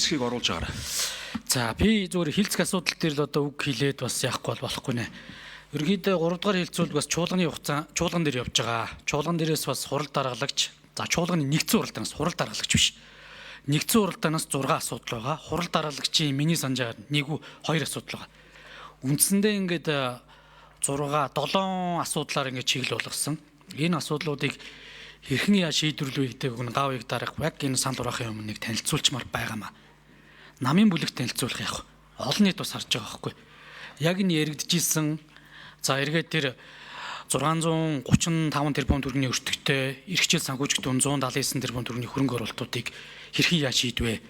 Хэсгийг оруулж байгаарай. За би зүгээр хилцэх асуудал дээр л одоо үг хэлээд бас яахгүй болохгүй нэ. Ерөнхийдөө 3 дугаар хилцүүлд бас чуулган дээр явж байгаа. Чуулган дээрээс бас хурал даргалагч. За чуулганы нэгдсэн уралдаанаас хурал даргалагч биш. Нэгдсэн уралдаанаас 6 асуудал байгаа. Хурал даргалагчийн миний санджаар 1-2 асуудал байгаа. Үндсэндээ ингээд 7 асуудлаар ингээд чиглэл болгосон. Энэ асуудлуудыг хэрхэн яаж шийдвэрлэх вэ гэдэг нь гавыг дарах яг энэ санал хураахын өмнө нэг танилцуулчмаар байгаамаа. Намын бүлэгт танилцуулах яг олон нийт бас харж байгаа байхгүй. Яг энэ яригдчихсэн за эргээд тэр 635 тэрбум төгрөгийн өртөгтэй эрхчил санхүүжилт 179 тэрбум төгрөгийн хөрөнгө оруулалтуудыг хэрхэн яаж шийдвэ?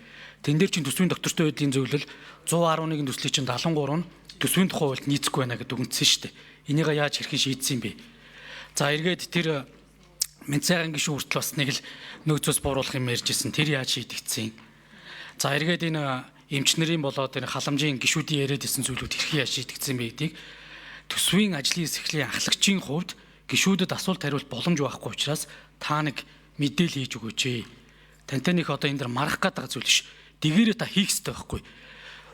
Тэн дээр чинь төсвийн доктортой байдлын зөвлөл 111 төслийн чинь 73 нь төсвийн тухай хуульд нийцэхгүй байна гэдэг үгнэсэн шүү дээ. Энийг яаж хэрхэн шийдсэн юм бэ? За эргээд тэр Менцайгийн гишүүн хүртэл бас нэг л нөөцөөс бууруулах юм ярьжсэн. Тэр яаж шийдэгдсэн? За эргээд энэ эмчнэрийн болоод энэ халамжийн гишүүдийн яриад исэн зүйлүүд хэрхэн яаж шийдэгдсэн бэ гэдгийг төсвийн ажлын сэхлийн ахлагчийн хувьд гишүүдэд асуулт хариулт боломж байхгүй учраас та нэг мэдээлэл хийж өгөөч. Тантай нэг одоо энэ дэр марах гэдэг зүйл биш. Дэгээрээ та хийх хэрэгтэй байхгүй.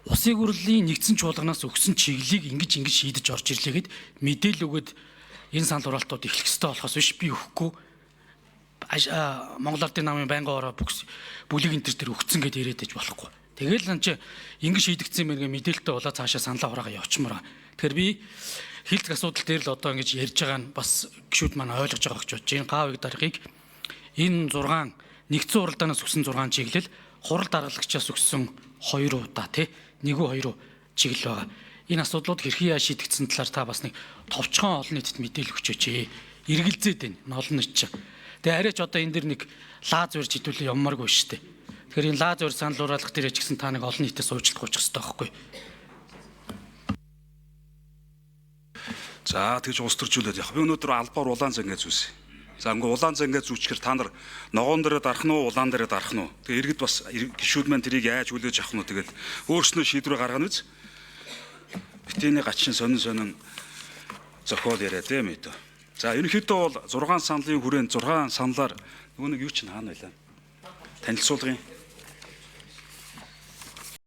Усын хурлын нэгдсэн чуулганаас өгсөн чиглэлийг ингэж шийдэж орж ирлээгээд мэдээлэл өгöd энэ санал хураалтууд эхлэх хэрэгтэй болохоос биш би өгөхгүй. Монгол Ардын намын байнгын ороо бүлэг энэ төр өгцөн гэдээ яриад иж болохгүй. Тэгэл ан чи ингэ шийдэгдсэн юм ингээ мэдээлэлтэй болоо цаашаа саналаа хураага явчмаар. Тэгэхээр би хилцэх асуудал дээр л одоо ингэж ярьж байгаа нь бас гişүүд маань ойлгож байгаа гэж бодож энэ гавыг дарахыг энэ 6 нэгдсэн уралдаанаас өгсөн 6 чиглэл хурал даргалагчаас өгсөн 2 удаа тий 1-2 чиглэл байгаа. Энэ асуудлууд хэрхэн яаж шийдэгдсэн талаар та бас нэг товчхон олон нийтэд мэдээлэл өгчөөч. Эргэлзээд байна олон нийт чинь. Тэгээ арайч одоо энэ дэр нэг лаз барьж хідүүлээ явмааргүй шүү дээ. Тэгэхээр энэ лаз барь санал хураалгах дээр ч гэсэн та нэг олон нийтэд суужилт гуйчих хэрэгтэй байхгүй. За тэгж устөржүүлээд яг. Би өнөөдөр албаар улаан зангай зүүсэн. За ингээ улаан зангай зүүчгэр та нар ногоон дээрээ дарах нь уу, улаан дээрээ дарах нь уу? Тэгээ иргэд бас гишүүд маань тэрийг яаж хүлээж авах нь уу? Тэгээд өөрснөө шийдвэр гаргана үз. Битээний гачин сонин зохиол яриа тийм ээ. За ерөнхийдөө бол 6 саналын хүрээнд 6 саналаар нөгөө нэг юу ч хаана байлаа. Танилцуулгын